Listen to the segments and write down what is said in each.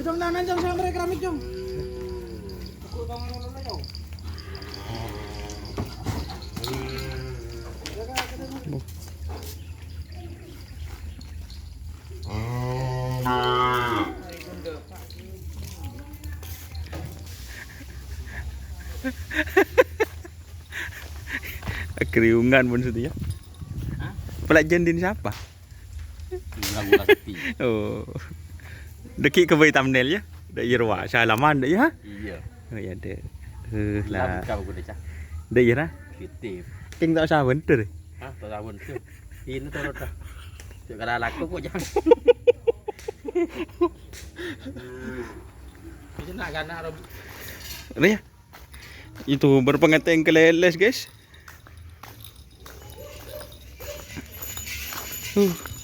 Jong danan jong sampai keramik jong. Keriungan pun setia. Pelajaran din siapa? Oh. Deki ke bayi thumbnail ya. Dak irwa salaman dak ya. Iya. Oh ya dek. Lah Lah. kau guna cak. Dak ira. Fitip. King tak usah bener. Hah, tak tahu tu. Ini tu dah. Cak kada laku kok jangan. Bisa nak gana Rob. Ya. Itu berpengateng keleles guys.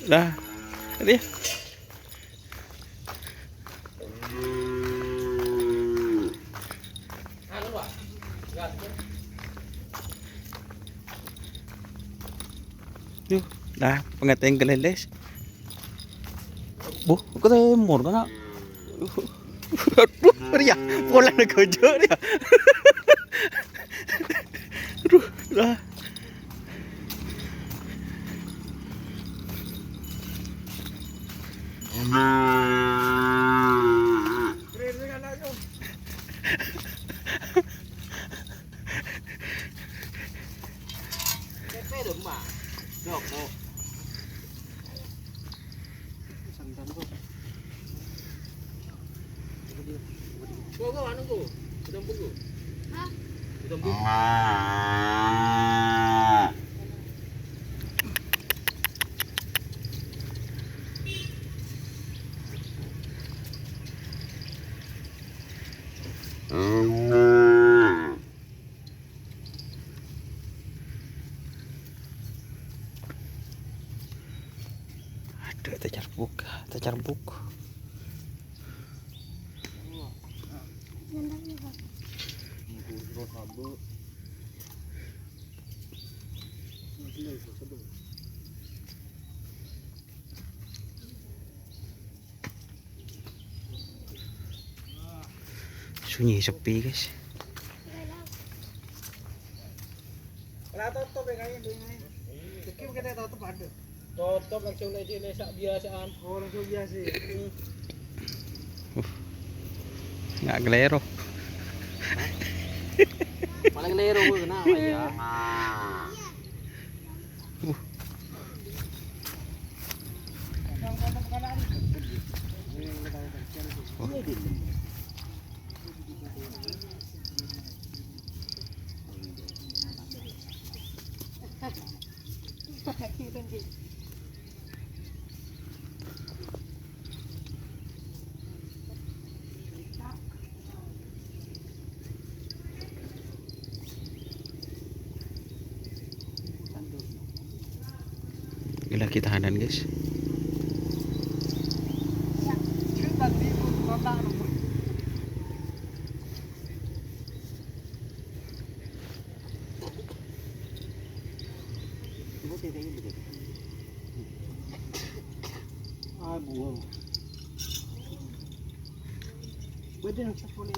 Lah. Ya. Anu Pak. Gas. Dah, pengateng keleles. Bu, kau temur kan? Aduh, Ria, pola nak kerja dia. Aduh, dah. Được mà. Được đâu. Kau kau anu kau. Sudah buku. Hah? Sudah buku. Aduh, tercarbuk. Sunyi sepi guys. Kalau tutup ya kayaknya dengan ini. Tukik kita tutup ada. Tutup langsung naik lesak biasaan. Oh langsung biasa. Nggak gelero. Malah kelero gue kenapa ya? Gila kita tahanan guys.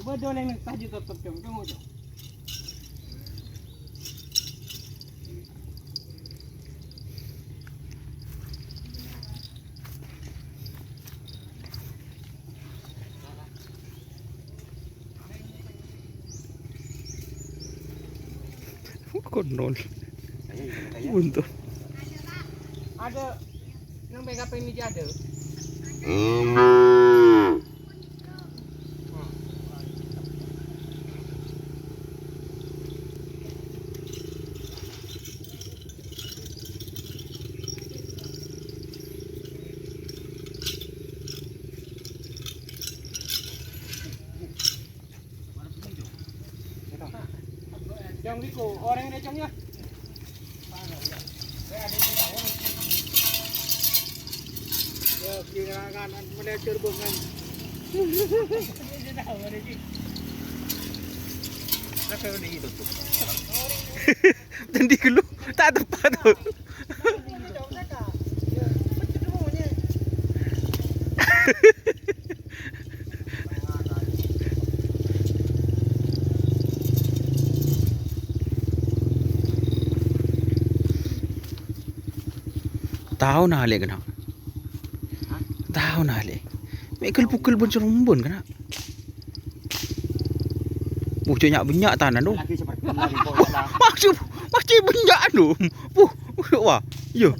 Betul yang tadi tutup jom kamu jom. Konon. Untuk. Ada yang backup ini dia ada. Jom Riko, orang ada jom ya. Ya, kira kan melecur bungan. Tadi dulu tak tepat tuh. Tahu na hali kana. Tahu na hali. May pukul pun serumbun kana. Nyak banyak tanah tu. Lagi seperti lagi kau lah. Masih banyak tu. Wah. Yo.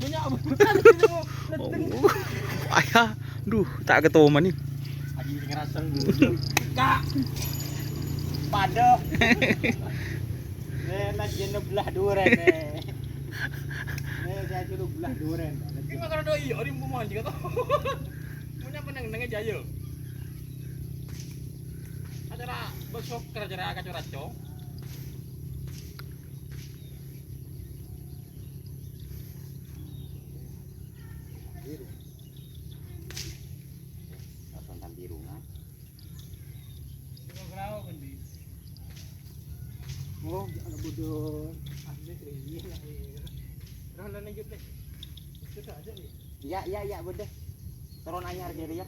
Banyak Ayah, duh, tak ketemu ni. Lagi ngerasa dulu. Kak. Pada. Nak jenuh belah duren saya jenuh belah duren. Ini kalau doi, orang rumah juga tu. Punya penang jaya. Acara besok kerja kacau-kacau. Tonton biru kan. Oh, ada bodoh. Ya, bodoh. Turun anyar jadi ya.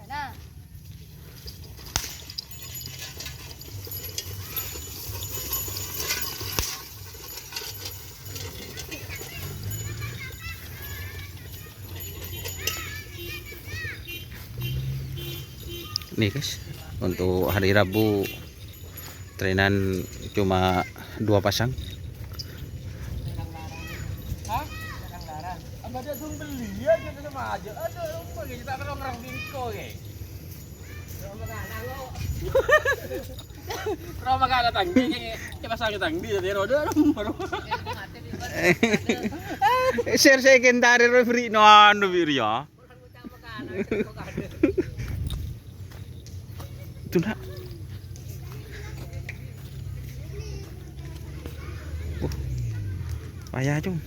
Nah. Nih guys, untuk hari Rabu trenan cuma 2 pasang. Hah? Apa dia suruh beli aja sama aja. Aduh, apa kita kalau orang bingko ke. Kalau makan ada tanggi, kita pasang tanggi jadi roda baru. Share secondary referee no anu ya. Itu nak. Payah cung.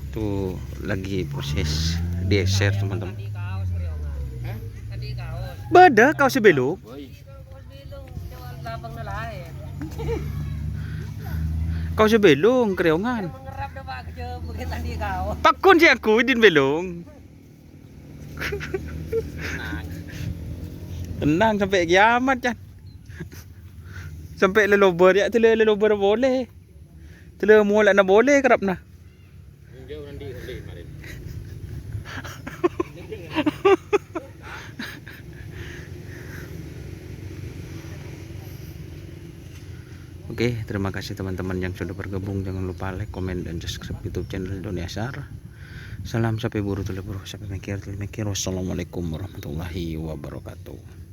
Tuh lagi proses di-share teman-teman. Tadi kaos. Beda kau sebelum. Kaos bilong jawan labang na lain. Kau sebelum kereongan. Mengerap dah pak kerja mungkin tadi kaos. Pakun si aku din belong. Tenang sampai kiamat kan. Sampai lelober ya, lelober boleh. Tele mulak na boleh kerap na. Dia orang di kemarin. Oke, terima kasih teman-teman yang sudah bergabung. Jangan lupa like, komen, dan subscribe YouTube channel Doni Asar. Salam sampai buru tuli buru sampai mikir. Wassalamualaikum warahmatullahi wabarakatuh.